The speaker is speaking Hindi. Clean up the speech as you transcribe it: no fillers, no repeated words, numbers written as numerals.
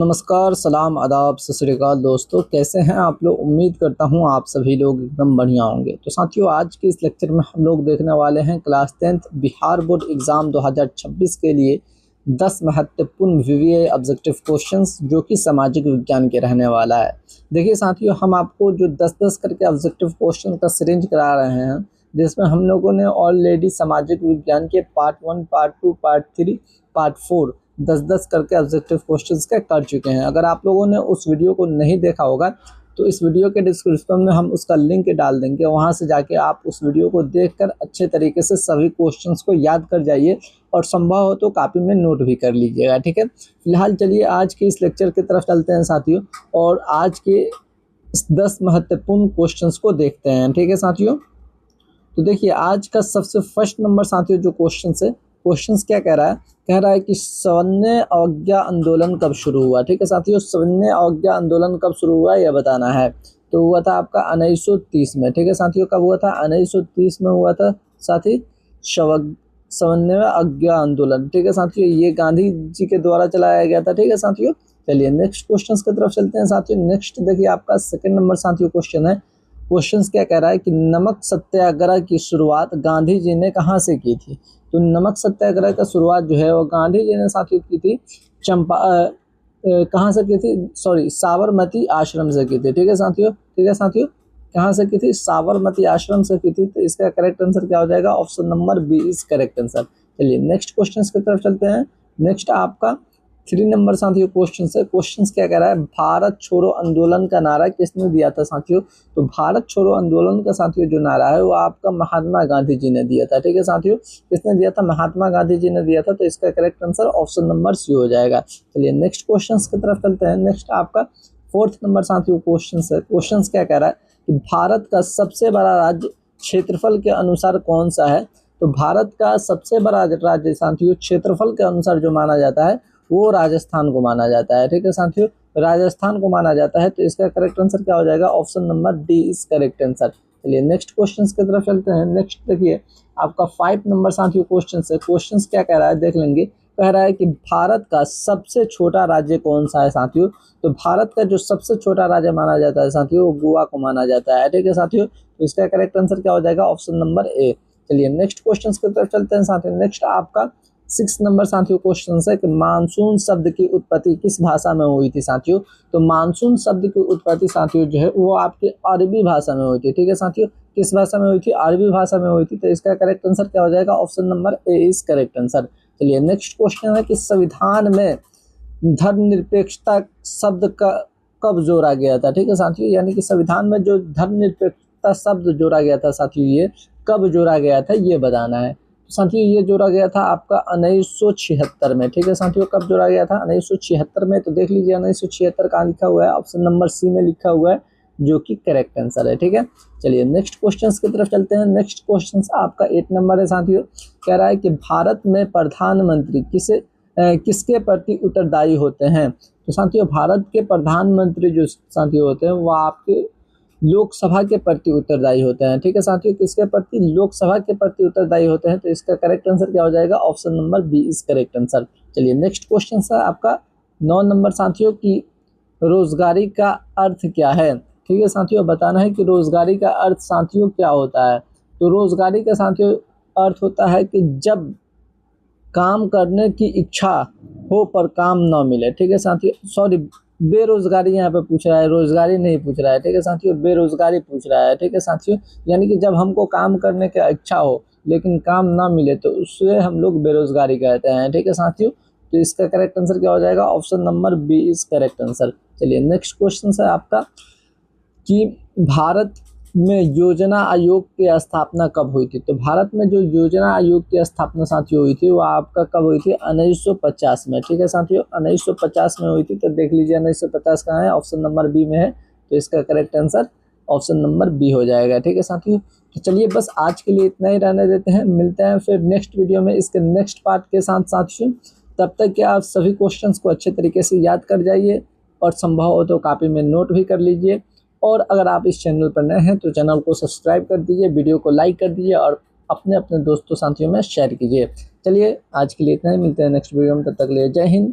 नमस्कार, सलाम, आदाब, सत श्री अकाल दोस्तों। कैसे हैं आप लोग? उम्मीद करता हूं आप सभी लोग एकदम बढ़िया होंगे। तो साथियों, आज के इस लेक्चर में हम लोग देखने वाले हैं class 10th Bihar board exam 2026 के लिए 10 महत्वपूर्ण वीवीए ऑब्जेक्टिव क्वेश्चंस जो कि सामाजिक विज्ञान के रहने वाला है। देखिए साथियों, हम आपको जो 10-10 करके ऑब्जेक्टिव क्वेश्चन का सीरीज करा रहे हैं, जिसमें हम लोगों ने ऑलरेडी सामाजिक विज्ञान के पार्ट 1, पार्ट 2, पार्ट 3, पार्ट 4 10-10 करके ऑब्जेक्टिव क्वेश्चंस का कर चुके हैं। अगर आप लोगों ने उस वीडियो को नहीं देखा होगा तो इस वीडियो के डिस्क्रिप्शन में हम उसका लिंक डाल देंगे, वहां से जाके आप उस वीडियो को देखकर अच्छे तरीके से सभी क्वेश्चंस को याद कर जाइए और संभव हो तो कॉपी में नोट भी कर लीजिएगा। ठीक है, फिलहाल चलिए आज के इस लेक्चर की तरफ चलते हैं साथियों, और आज के इस 10 महत्वपूर्ण क्वेश्चंस को देखते हैं। ठीक है साथियों, तो देखिए आज का सबसे फर्स्ट नंबर साथियों जो क्वेश्चंस क्या कह रहा है कि सवर्ण अवज्ञा आंदोलन कब शुरू हुआ। ठीक है साथियों, सवर्ण अवज्ञा आंदोलन कब शुरू हुआ यह बताना है। तो हुआ था आपका 1930 में। ठीक है साथियों, कब हुआ था? 1930 में हुआ था साथी सवर्ण अवज्ञा आंदोलन। ठीक है साथियों, ये गांधी जी के द्वारा चलाया गया था। ठीक है साथियों, चलिए नेक्स्ट क्वेश्चन की तरफ चलते हैं साथियों। नेक्स्ट देखिए आपका सेकंड नंबर साथियों क्वेश्चन है। क्वेश्चन क्या कह रहा है कि नमक सत्याग्रह की शुरुआत गांधी जी ने कहाँ से की थी। तो नमक सत्याग्रह का शुरुआत जो है वो गांधी जी ने साथियों की थी कहाँ से की थी? साबरमती आश्रम से की थी। ठीक है साथियों, कहाँ से की थी? साबरमती आश्रम से की थी। तो इसका करेक्ट आंसर क्या हो जाएगा? Option number B is correct answer. चलिए नेक्स्ट क्वेश्चन की तरफ चलते हैं। नेक्स्ट आपका 3 नंबर साथियों क्वेश्चन क्या कह रहा है? भारत छोड़ो आंदोलन का नारा किसने दिया था साथियों? तो भारत छोड़ो आंदोलन का साथियों जो नारा है वो आपका महात्मा गांधी जी ने दिया था। ठीक है साथियों, किसने दिया था? महात्मा गांधी जी ने दिया था। तो इसका correct answer option number C हो जाएगा। चलिए नेक्स्ट क्वेश्चन की तरफ चलते हैं। नेक्स्ट आपका 4th नंबर साथियों क्वेश्चन क्या कह रहा है कि भारत का सबसे बड़ा राज्य क्षेत्रफल के अनुसार कौन सा है? तो भारत का सबसे बड़ा राज्य साथियों क्षेत्रफल के अनुसार जो माना जाता है वो राजस्थान को माना जाता है। ठीक है साथियों, राजस्थान को माना जाता है। तो इसका करेक्ट आंसर क्या हो जाएगा? Option number D is correct answer. चलिए नेक्स्ट क्वेश्चन की तरफ चलते हैं। नेक्स्ट देखिए आपका 5 नंबर साथियों क्वेश्चन क्या कह रहा है देख लेंगे। कह रहा है कि भारत का सबसे छोटा राज्य कौन सा है साथियों? तो भारत का जो सबसे छोटा राज्य माना जाता है साथियों वो गोवा को माना जाता है। ठीक है साथियों, तो इसका करेक्ट आंसर क्या हो जाएगा? Option number A. चलिए नेक्स्ट क्वेश्चन की तरफ चलते हैं साथियों। नेक्स्ट आपका 6 नंबर साथियों क्वेश्चन है कि मानसून शब्द की उत्पत्ति किस भाषा में हुई थी साथियों? तो मानसून शब्द की उत्पत्ति साथियों जो है वो आपके अरबी भाषा में हुई थी। ठीक है साथियों, किस भाषा में हुई थी? अरबी भाषा में हुई थी। तो इसका करेक्ट आंसर क्या हो जाएगा? Option number A is correct answer. चलिए नेक्स्ट क्वेश्चन है कि संविधान में धर्मनिरपेक्षता शब्द का कब जोड़ा गया था? ठीक है साथियों, यानी कि संविधान में जो धर्मनिरपेक्षता शब्द जोड़ा गया था साथियों ये कब जोड़ा गया था ये बताना है। साथियों ये जोड़ा गया था आपका 1976 में। ठीक है साथियों, कब जोड़ा गया था? 1976 में। तो देख लीजिए 1976 कहाँ लिखा हुआ है? ऑप्शन नंबर सी में लिखा हुआ है जो कि करेक्ट आंसर है। ठीक है, चलिए नेक्स्ट क्वेश्चन की तरफ चलते हैं। नेक्स्ट क्वेश्चन आपका 8 नंबर है साथियों। कह रहा है कि भारत में प्रधानमंत्री किसके प्रति उत्तरदायी होते हैं? तो साथियों भारत के प्रधानमंत्री जो साथियों होते हैं वो आपके लोकसभा के प्रति उत्तरदायी होते हैं। ठीक है साथियों, किसके प्रति? लोकसभा के प्रति उत्तरदायी होते हैं। तो इसका करेक्ट आंसर क्या हो जाएगा? Option number B is correct answer. चलिए नेक्स्ट क्वेश्चन है आपका 9 नंबर साथियों की रोजगारी का अर्थ क्या है? ठीक है साथियों, बताना है कि रोजगारी का अर्थ साथियों क्या होता है। तो रोजगारी का साथियों अर्थ होता है कि जब काम करने की इच्छा हो पर काम न मिले। ठीक है साथियों, बेरोजगारी यहाँ पे पूछ रहा है, रोजगारी नहीं पूछ रहा है। ठीक है साथियों, बेरोजगारी पूछ रहा है। ठीक है साथियों, यानी कि जब हमको काम करने की इच्छा हो लेकिन काम ना मिले तो उससे हम लोग बेरोजगारी कहते हैं। ठीक है साथियों, तो इसका करेक्ट आंसर क्या हो जाएगा? Option number B is correct answer. चलिए नेक्स्ट क्वेश्चन है आपका कि भारत में योजना आयोग की स्थापना कब हुई थी? तो भारत में जो योजना आयोग की स्थापना साथियों हुई थी वो आपका कब हुई थी? 1950 में। ठीक है साथियों, 1950 में हुई थी। तो देख लीजिए 1950 कहाँ है? ऑप्शन नंबर बी में है। तो इसका correct answer option number B हो जाएगा। ठीक है साथियों, तो चलिए बस आज के लिए इतना ही रहने देते हैं। मिलते हैं फिर नेक्स्ट वीडियो में इसके नेक्स्ट पार्ट के साथ साथियों। तब तक कि आप सभी क्वेश्चंस को अच्छे तरीके से याद कर जाइए और संभव हो तो कॉपी में नोट भी कर लीजिए। और अगर आप इस चैनल पर नए हैं तो चैनल को सब्सक्राइब कर दीजिए, वीडियो को लाइक कर दीजिए और अपने अपने दोस्तों साथियों में शेयर कीजिए। चलिए आज के लिए इतना ही, मिलते हैं नेक्स्ट वीडियो में, तब तक के लिए जय हिंद।